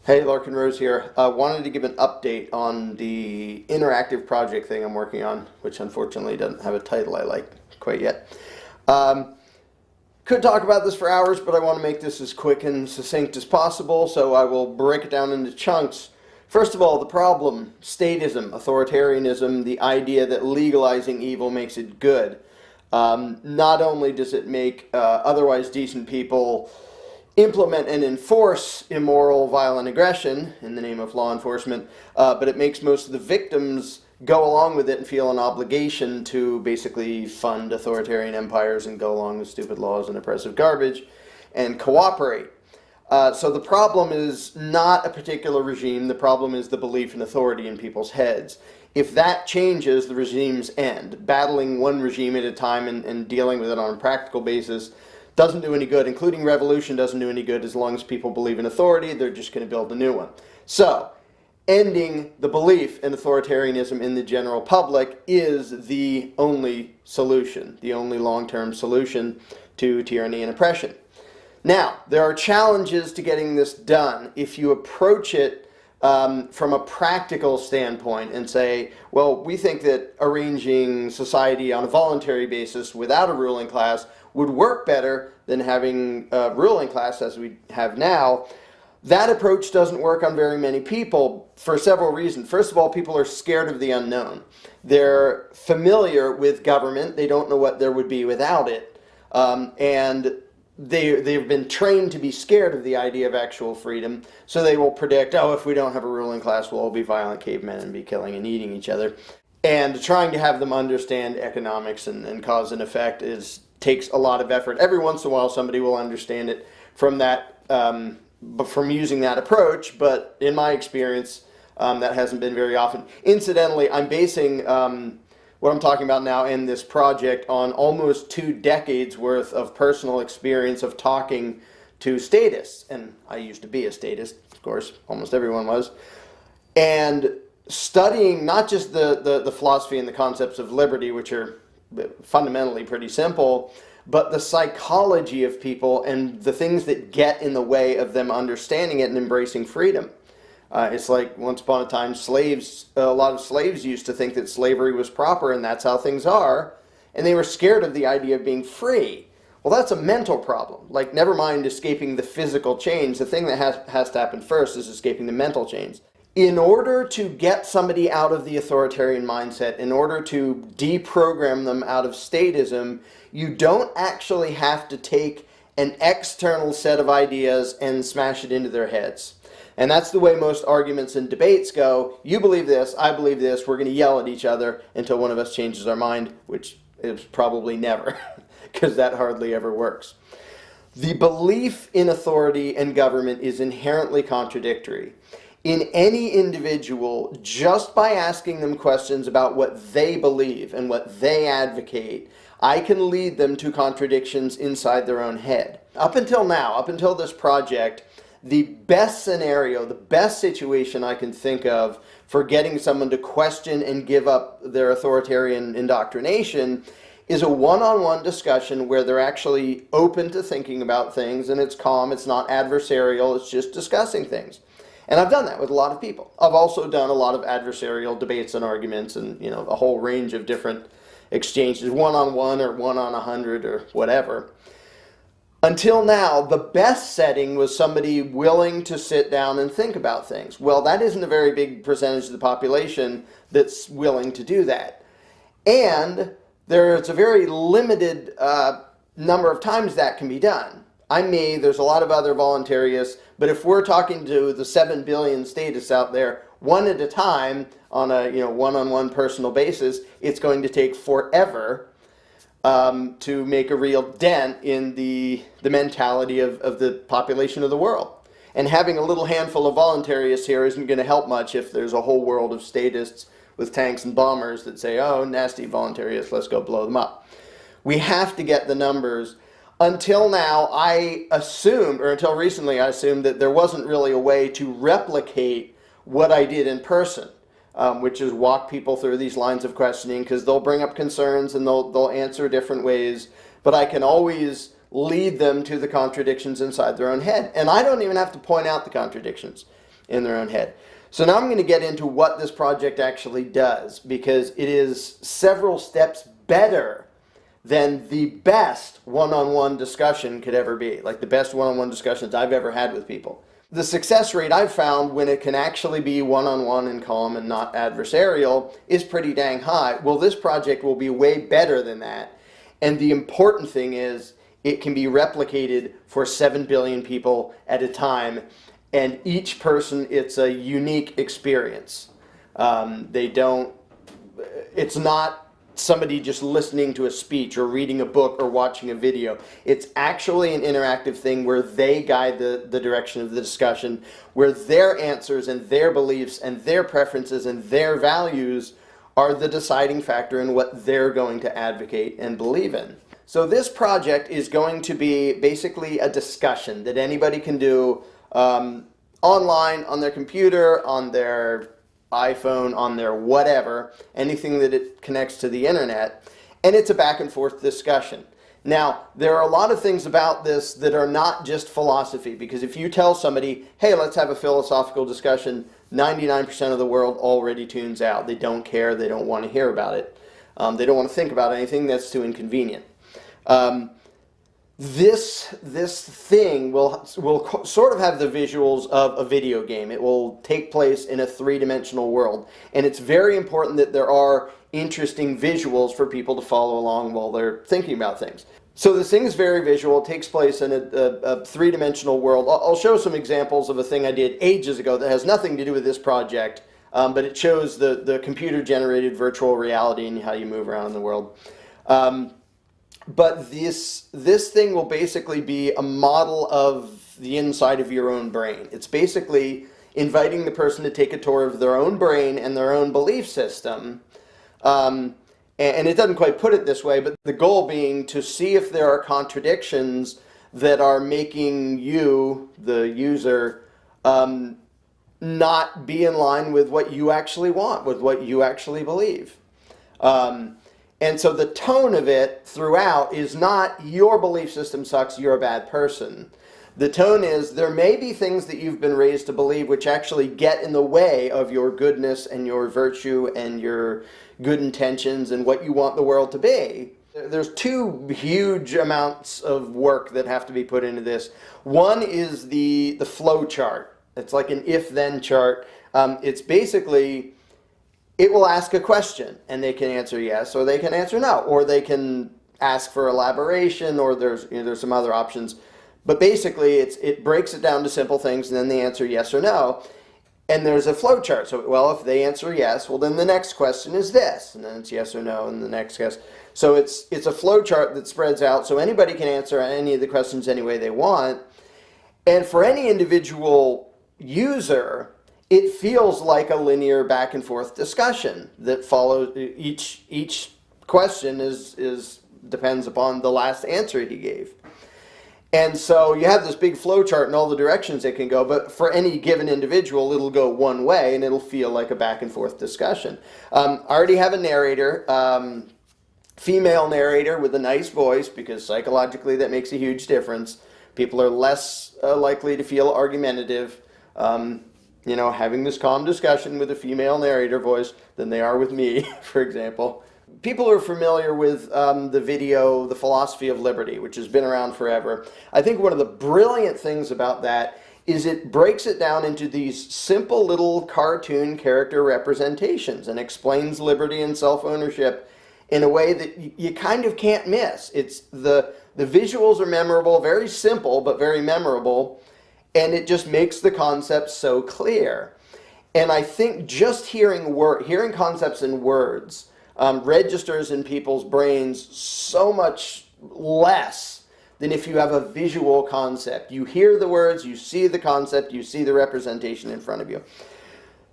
Hey, Larkin Rose here. Wanted to give an update on the interactive project thing I'm working on, which unfortunately doesn't have a title I like quite yet. Um, could talk about this for hours, but I want to make this as quick and succinct as possible, so I will break it down into chunks. First of all, the problem, statism, authoritarianism, the idea that legalizing evil makes it good. Not only does it make otherwise decent people implement and enforce immoral, violent aggression in the name of law enforcement, but it makes most of the victims go along with it and feel an obligation to basically fund authoritarian empires and go along with stupid laws and oppressive garbage and cooperate. So the problem is not a particular regime, the problem is the belief in authority in people's heads. If that changes, the regimes end. Battling one regime at a time and dealing with it on a practical basis doesn't do any good, including revolution doesn't do any good as long as people believe in authority. They're just going to build a new one. So, ending the belief in authoritarianism in the general public is the only solution, the only long-term solution to tyranny and oppression. Now, there are challenges to getting this done if you approach it from a practical standpoint and say, well, we think that arranging society on a voluntary basis without a ruling class would work better than having a ruling class as we have now. That approach doesn't work on very many people for several reasons. First of all, people are scared of the unknown. They're familiar with government. They don't know what there would be without it. And they've been trained to be scared of the idea of actual freedom. So they will predict, oh, if we don't have a ruling class, we'll all be violent cavemen and be killing and eating each other. And trying to have them understand economics and cause and effect takes a lot of effort. Every once in a while, somebody will understand it from that, from using that approach. But in my experience, that hasn't been very often. Incidentally, I'm basing what I'm talking about now in this project on almost 2 decades worth of personal experience of talking to statists. And I used to be a statist, of course, almost everyone was. And studying not just the philosophy and the concepts of liberty, which are fundamentally pretty simple, but the psychology of people and the things that get in the way of them understanding it and embracing freedom. It's like once upon a time a lot of slaves used to think that slavery was proper and that's how things are, and they were scared of the idea of being free. Well, that's a mental problem. Like, never mind escaping the physical change, the thing that has to happen first is escaping the mental change. In order to get somebody out of the authoritarian mindset, in order to deprogram them out of statism, you don't actually have to take an external set of ideas and smash it into their heads. And that's the way most arguments and debates go. You believe this, I believe this, we're going to yell at each other until one of us changes our mind, which is probably never, because that hardly ever works. The belief in authority and government is inherently contradictory. In any individual, just by asking them questions about what they believe and what they advocate, I can lead them to contradictions inside their own head. Up until now, up until this project, the best scenario, the best situation I can think of for getting someone to question and give up their authoritarian indoctrination is a one-on-one discussion where they're actually open to thinking about things and it's calm, it's not adversarial, it's just discussing things. And I've done that with a lot of people. I've also done a lot of adversarial debates and arguments and, a whole range of different exchanges, one-on-one or one-on-100 or whatever. Until now, the best setting was somebody willing to sit down and think about things. Well, that isn't a very big percentage of the population that's willing to do that. And there's a very limited number of times that can be done. I'm me, there's a lot of other voluntarists, but if we're talking to the 7 billion statists out there, one at a time on a one-on-one personal basis, it's going to take forever to make a real dent in the mentality of the population of the world. And having a little handful of voluntarists here isn't going to help much if there's a whole world of statists with tanks and bombers that say, oh, nasty voluntarists, let's go blow them up. We have to get the numbers. Until now, until recently, I assumed that there wasn't really a way to replicate what I did in person, which is walk people through these lines of questioning, because they'll bring up concerns and they'll answer different ways, but I can always lead them to the contradictions inside their own head. And I don't even have to point out the contradictions. in their own head. So now I'm going to get into what this project actually does, because it is several steps better than the best one-on-one discussion could ever be, like the best one-on-one discussions I've ever had with people. The success rate I've found when it can actually be one-on-one and calm and not adversarial is pretty dang high. Well, this project will be way better than that. And the important thing is it can be replicated for 7 billion people at a time. And each person, it's a unique experience. It's not somebody just listening to a speech or reading a book or watching a video. It's actually an interactive thing where they guide the direction of the discussion, where their answers and their beliefs and their preferences and their values are the deciding factor in what they're going to advocate and believe in. So this project is going to be basically a discussion that anybody can do online, on their computer, on their iPhone, on their whatever, anything that it connects to the internet, and it's a back and forth discussion. Now, there are a lot of things about this that are not just philosophy, because if you tell somebody, hey, let's have a philosophical discussion, 99% of the world already tunes out. They don't care, they don't want to hear about it. They don't want to think about anything that's too inconvenient. This thing will sort of have the visuals of a video game. It will take place in a three-dimensional world, and it's very important that there are interesting visuals for people to follow along while they're thinking about things. So this thing is very visual. It takes place in a three-dimensional world. I'll show some examples of a thing I did ages ago that has nothing to do with this project, but it shows the computer-generated virtual reality and how you move around in the world. But this thing will basically be a model of the inside of your own brain. It's basically inviting the person to take a tour of their own brain and their own belief system. And it doesn't quite put it this way, but the goal being to see if there are contradictions that are making you, the user, not be in line with what you actually want, with what you actually believe. And so the tone of it throughout is not your belief system sucks, you're a bad person. The tone is there may be things that you've been raised to believe which actually get in the way of your goodness and your virtue and your good intentions and what you want the world to be. There's two huge amounts of work that have to be put into this. One is the flow chart. It's like an if-then chart. It's basically, it will ask a question and they can answer yes or they can answer no, or they can ask for elaboration, or there's some other options. But basically it breaks it down to simple things and then they answer yes or no. And there's a flow chart. So, well, if they answer yes, well, then the next question is this, and then it's yes or no, and the next yes. So it's a flow chart that spreads out so anybody can answer any of the questions any way they want. And for any individual user, it feels like a linear back and forth discussion that follows. Each question depends upon the last answer he gave. And so you have this big flow chart and all the directions it can go, but for any given individual, it'll go one way and it'll feel like a back and forth discussion. I already have a narrator, female narrator with a nice voice, because psychologically that makes a huge difference. People are less likely to feel argumentative, having this calm discussion with a female narrator voice than they are with me, for example. People are familiar with the video, The Philosophy of Liberty, which has been around forever. I think one of the brilliant things about that is it breaks it down into these simple little cartoon character representations and explains liberty and self-ownership in a way that you kind of can't miss. It's the visuals are memorable, very simple, but very memorable, and it just makes the concept so clear. And I think just hearing concepts in words registers in people's brains so much less than if you have a visual concept. You hear the words, you see the concept, you see the representation in front of you.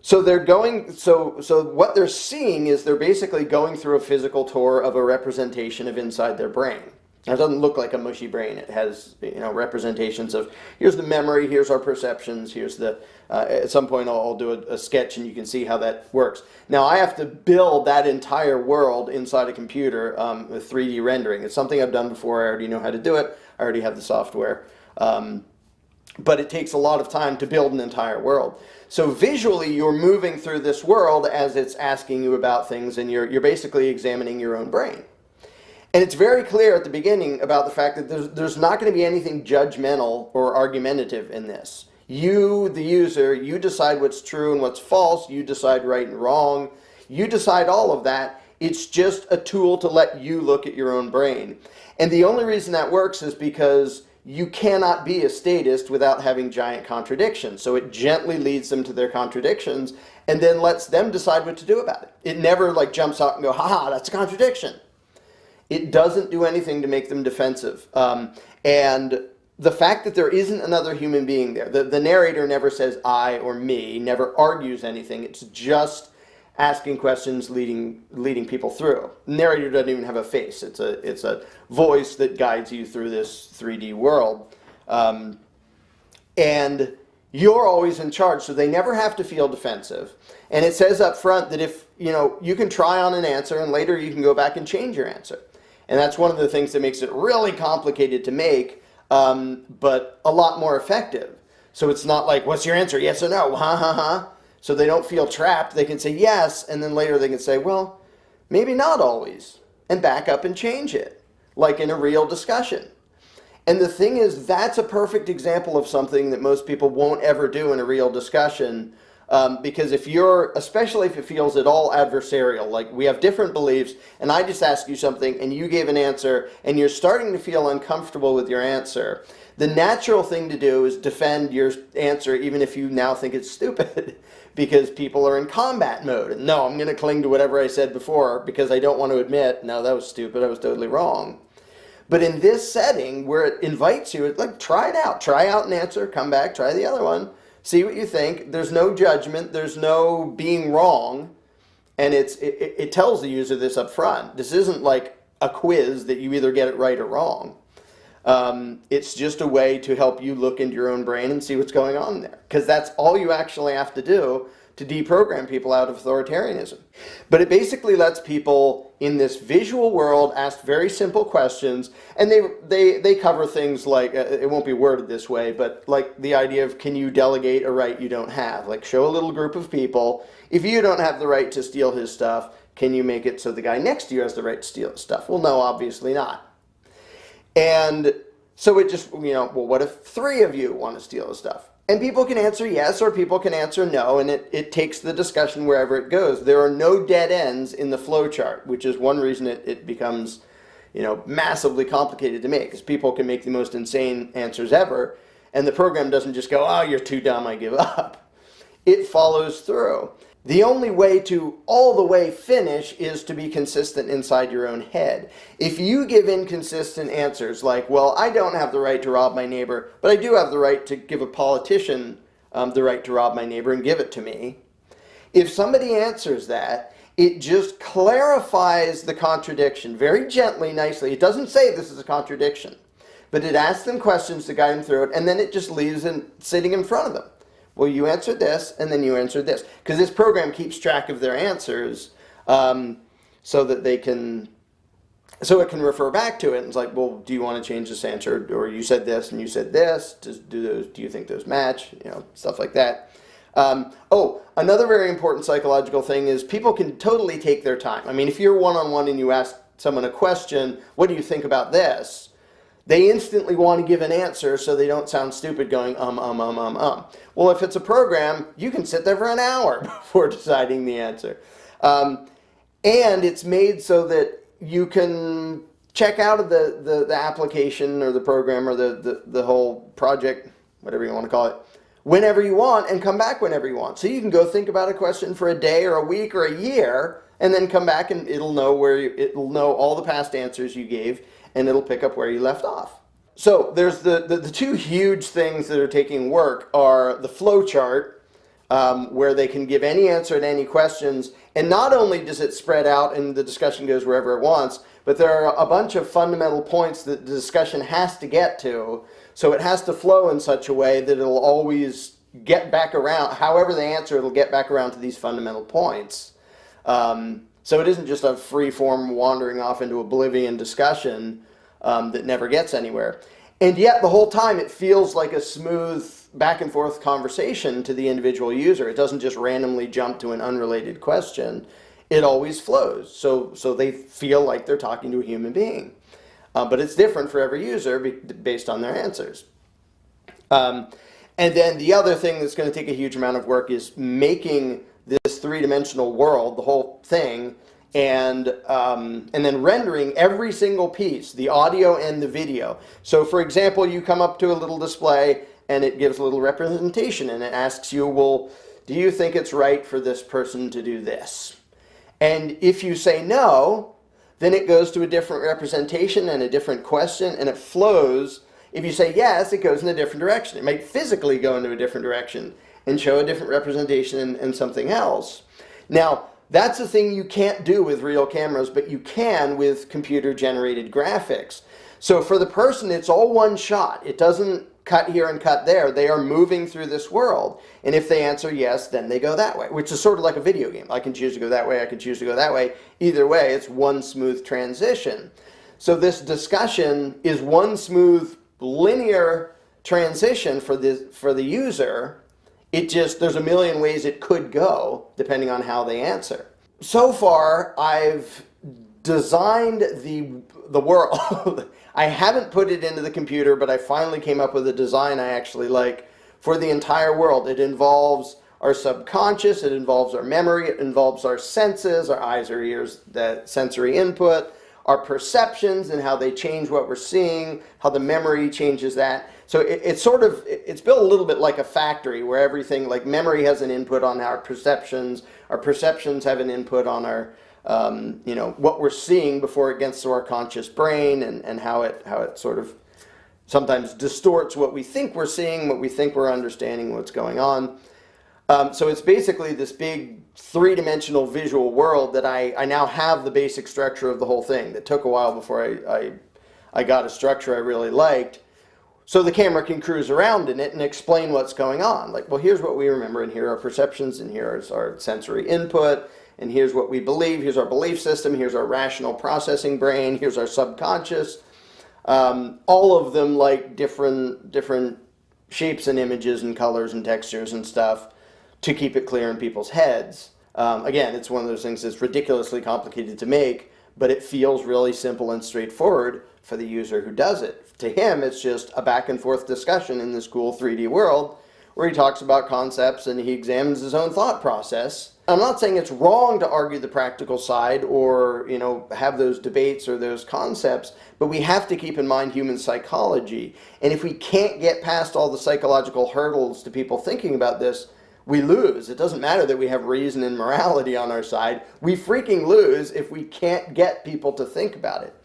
So what they're seeing is they're basically going through a physical tour of a representation of inside their brain. Now, it doesn't look like a mushy brain. It has representations of, here's the memory, here's our perceptions, here's the, at some point I'll do a sketch and you can see how that works. Now I have to build that entire world inside a computer with 3D rendering. It's something I've done before. I already know how to do it. I already have the software. but it takes a lot of time to build an entire world. So visually, you're moving through this world as it's asking you about things, and you're basically examining your own brain. And it's very clear at the beginning about the fact that there's not going to be anything judgmental or argumentative in this. You, the user, you decide what's true and what's false. You decide right and wrong. You decide all of that. It's just a tool to let you look at your own brain. And the only reason that works is because you cannot be a statist without having giant contradictions. So it gently leads them to their contradictions and then lets them decide what to do about it. It never like jumps out and go, haha, that's a contradiction. It doesn't do anything to make them defensive. And the fact that there isn't another human being there, the narrator never says I or me, never argues anything. It's just asking questions, leading people through. The narrator doesn't even have a face. It's a voice that guides you through this 3D world. And you're always in charge, so they never have to feel defensive. And it says up front that if, you can try on an answer and later you can go back and change your answer. And that's one of the things that makes it really complicated to make, but a lot more effective. So it's not like, what's your answer? Yes or no? Ha ha ha. So they don't feel trapped. They can say yes, and then later they can say, well, maybe not always, and back up and change it, like in a real discussion. And the thing is, that's a perfect example of something that most people won't ever do in a real discussion, because especially if it feels at all adversarial, like we have different beliefs, and I just ask you something, and you gave an answer, and you're starting to feel uncomfortable with your answer, the natural thing to do is defend your answer, even if you now think it's stupid, because people are in combat mode. And no, I'm going to cling to whatever I said before, because I don't want to admit, no, that was stupid, I was totally wrong. But in this setting, where it invites you, it's like, try it out. Try out an answer, come back, try the other one, see what you think. There's no judgment, there's no being wrong, and it tells the user this up front. This isn't like a quiz that you either get it right or wrong. It's just a way to help you look into your own brain and see what's going on there. Because that's all you actually have to do to deprogram people out of authoritarianism. But it basically lets people in this visual world ask very simple questions, and they cover things like, it won't be worded this way, but like the idea of, can you delegate a right you don't have? Like, show a little group of people, if you don't have the right to steal his stuff, can you make it so the guy next to you has the right to steal his stuff? Well, no, obviously not. And so it just, well, what if 3 of you want to steal his stuff? And people can answer yes, or people can answer no, and it takes the discussion wherever it goes. There are no dead ends in the flowchart, which is one reason it becomes, massively complicated to make, because people can make the most insane answers ever, and the program doesn't just go, oh, you're too dumb, I give up. It follows through. The only way to all the way finish is to be consistent inside your own head. If you give inconsistent answers like, well, I don't have the right to rob my neighbor, but I do have the right to give a politician the right to rob my neighbor and give it to me. If somebody answers that, it just clarifies the contradiction very gently, nicely. It doesn't say this is a contradiction, but it asks them questions to guide them through it, and then it just leaves them sitting in front of them. Well, you answered this, and then you answered this. Because this program keeps track of their answers so that it can refer back to it. And it's like, well, do you want to change this answer? Or you said this, and you said this. Do you think those match? Stuff like that. Another very important psychological thing is people can totally take their time. I mean, if you're one-on-one and you ask someone a question, what do you think about this? They instantly want to give an answer so they don't sound stupid going, Well, if it's a program, you can sit there for an hour before deciding the answer. And it's made so that you can check out of the application or the program or the whole project, whatever you want to call it, whenever you want and come back whenever you want. So you can go think about a question for a day or a week or a year and then come back and it'll know all the past answers you gave, and it'll pick up where you left off. So there's the 2 huge things that are taking work are the flow chart, where they can give any answer to any questions, and not only does it spread out and the discussion goes wherever it wants, but there are a bunch of fundamental points that the discussion has to get to, so it has to flow in such a way that it'll always get back around, however they answer, it'll get back around to these fundamental points. So it isn't just a free-form wandering off into oblivion discussion that never gets anywhere. And yet the whole time it feels like a smooth back and forth conversation to the individual user. It doesn't just randomly jump to an unrelated question. It always flows. So they feel like they're talking to a human being. But it's different for every user based on their answers. And then the other thing that's going to take a huge amount of work is making this three-dimensional world, the whole thing, and then rendering every single piece, the audio and the video. So for example, you come up to a little display and it gives a little representation and it asks you, well, do you think it's right for this person to do this? And if you say no, then it goes to a different representation and a different question, and it flows. If you say yes, it goes in a different direction. It might physically go into a different direction and show a different representation and something else. Now, that's a thing you can't do with real cameras, but you can with computer-generated graphics. So for the person, it's all one shot. It doesn't cut here and cut there. They are moving through this world. And if they answer yes, then they go that way, which is sort of like a video game. I can choose to go that way, I can choose to go that way. Either way, it's one smooth transition. So this discussion is one smooth linear transition for the user. There's a million ways it could go depending on how they answer. So far, I've designed the world. I haven't put it into the computer, but I finally came up with a design I actually like for the entire world. It involves our subconscious, it involves our memory, it involves our senses, our eyes, our ears, the sensory input, our perceptions and how they change what we're seeing, how the memory changes that. So it's built a little bit like a factory where everything, like memory has an input on our perceptions have an input on our, what we're seeing before it gets to our conscious brain, and how it sort of sometimes distorts what we think we're seeing, what we think we're understanding, what's going on. So it's basically this big three-dimensional visual world that I now have the basic structure of the whole thing. That took a while before I got a structure I really liked. So the camera can cruise around in it and explain what's going on. Like, well, here's what we remember, and here are our perceptions, and here's our sensory input, and here's what we believe, here's our belief system, here's our rational processing brain, here's our subconscious. All of them like different shapes and images and colors and textures and stuff to keep it clear in people's heads. Again, it's one of those things that's ridiculously complicated to make, but it feels really simple and straightforward for the user who does it. To him, it's just a back and forth discussion in this cool 3D world where he talks about concepts and he examines his own thought process. I'm not saying it's wrong to argue the practical side or, have those debates or those concepts, but we have to keep in mind human psychology. And if we can't get past all the psychological hurdles to people thinking about this, we lose. It doesn't matter that we have reason and morality on our side. We freaking lose if we can't get people to think about it.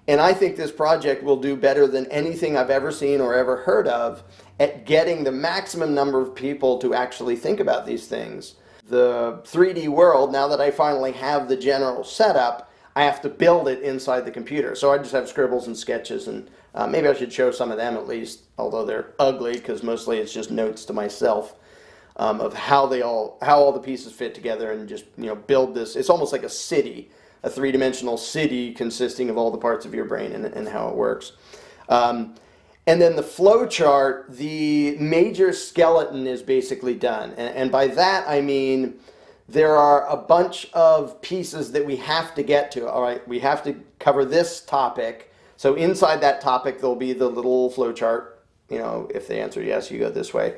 And I think this project will do better than anything I've ever seen or ever heard of at getting the maximum number of people to actually think about these things. The 3D world, now that I finally have the general setup, I have to build it inside the computer. So I just have scribbles and sketches, and maybe I should show some of them at least, although they're ugly because mostly it's just notes to myself of how all the pieces fit together, and just build this. It's almost like a city. A three-dimensional city consisting of all the parts of your brain and how it works. And then the flow chart, the major skeleton is basically done. And by that I mean there are a bunch of pieces that we have to get to. All right, we have to cover this topic. So inside that topic there'll be the little flow chart. If they answer yes, you go this way.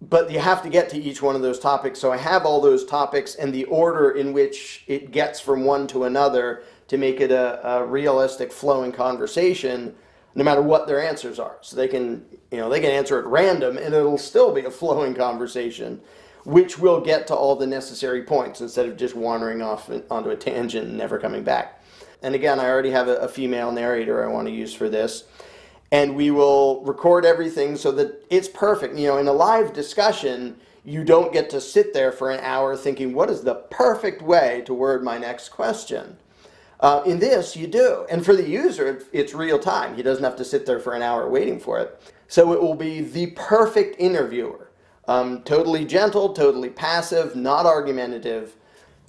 But you have to get to each one of those topics. So I have all those topics and the order in which it gets from one to another to make it a realistic flowing conversation, no matter what their answers are. So they can answer at random and it'll still be a flowing conversation, which will get to all the necessary points instead of just wandering off onto a tangent and never coming back. And again, I already have a female narrator I want to use for this. And we will record everything so that it's perfect. In a live discussion, you don't get to sit there for an hour thinking, what is the perfect way to word my next question? In this, you do. And for the user, it's real time. He doesn't have to sit there for an hour waiting for it. So it will be the perfect interviewer. Totally gentle, totally passive, not argumentative.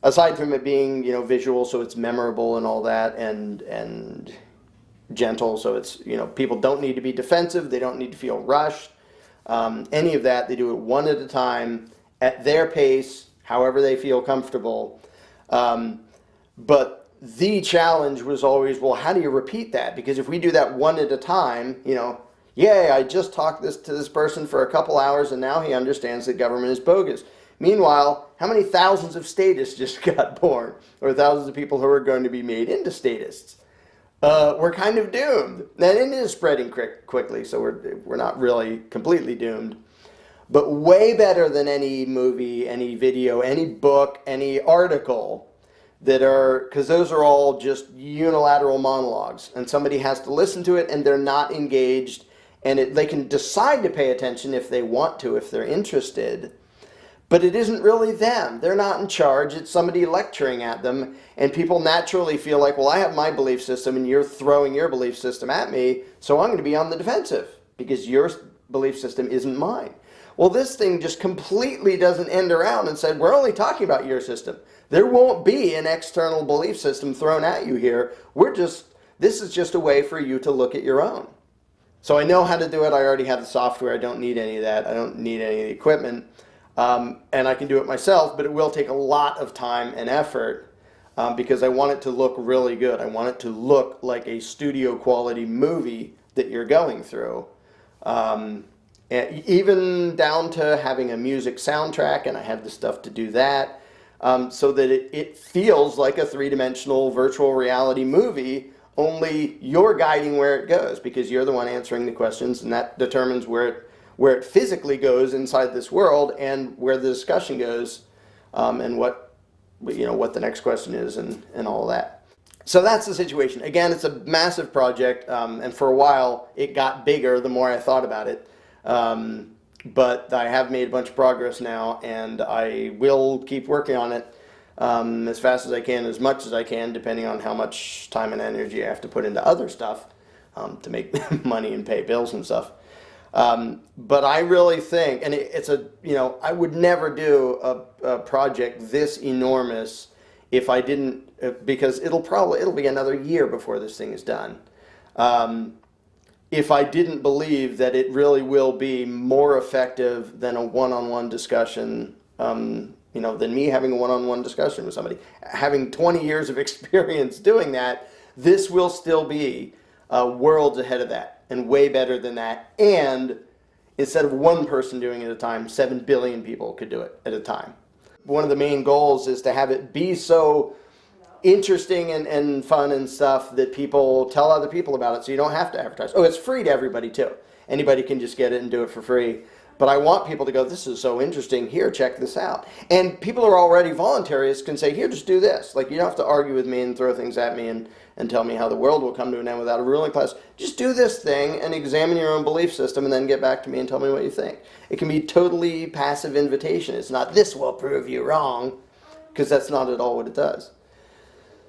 Aside from it being, visual, so it's memorable and all that, and gentle, so it's, people don't need to be defensive, they don't need to feel rushed, any of that. They do it one at a time, at their pace, however they feel comfortable. But the challenge was always, well, how do you repeat that? Because if we do that one at a time, yay, I just talked to this person for a couple hours and now he understands that government is bogus. Meanwhile, how many thousands of statists just got born? Or thousands of people who are going to be made into statists? We're kind of doomed. And it is spreading quickly, so we're not really completely doomed. But way better than any movie, any video, any book, any article because those are all just unilateral monologues. And somebody has to listen to it and they're not engaged. And they can decide to pay attention if they want to, if they're interested. But it isn't really them. They're not in charge. It's somebody lecturing at them. And people naturally feel like, well, I have my belief system and you're throwing your belief system at me, so I'm going to be on the defensive because your belief system isn't mine. Well, this thing just completely doesn't end around and said, we're only talking about your system. There won't be an external belief system thrown at you here. This is just a way for you to look at your own. So I know how to do it. I already have the software. I don't need any of that. I don't need any of the equipment. And I can do it myself, but it will take a lot of time and effort because I want it to look really good. I want it to look like a studio quality movie that you're going through. And even down to having a music soundtrack, and I have the stuff to do that, so that it feels like a three-dimensional virtual reality movie, only you're guiding where it goes because you're the one answering the questions, and that determines where it physically goes inside this world and where the discussion goes, and what the next question is and all of that. So that's the situation. Again, it's a massive project, and for a while it got bigger the more I thought about it. But I have made a bunch of progress now, and I will keep working on it as fast as I can, as much as I can, depending on how much time and energy I have to put into other stuff to make money and pay bills and stuff. But I really think, and I would never do a project this enormous if I didn't, because it'll be another year before this thing is done. If I didn't believe that it really will be more effective than a one-on-one discussion, than me having a one-on-one discussion with somebody. Having 20 years of experience doing that, this will still be worlds ahead of that and way better than that. And instead of one person doing it at a time, 7 billion people could do it at a time. One of the main goals is to have it be so interesting and fun and stuff that people tell other people about it, so you don't have to advertise. Oh, it's free to everybody too. Anybody can just get it and do it for free. But I want people to go, this is so interesting, here, check this out. And people who are already voluntarists can say, here, just do this. Like, you don't have to argue with me and throw things at me and tell me how the world will come to an end without a ruling class. Just do this thing and examine your own belief system and then get back to me and tell me what you think. It can be totally passive invitation. It's not, this will prove you wrong, because that's not at all what it does.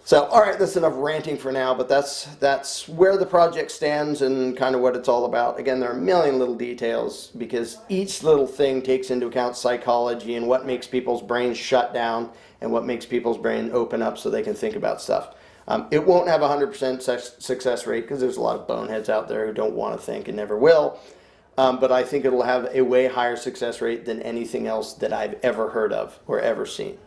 So, all right, that's enough ranting for now, but that's where the project stands and kind of what it's all about. Again, there are a million little details because each little thing takes into account psychology and what makes people's brains shut down and what makes people's brain open up so they can think about stuff. It won't have a 100% success rate because there's a lot of boneheads out there who don't want to think and never will. But I think it'll have a way higher success rate than anything else that I've ever heard of or ever seen.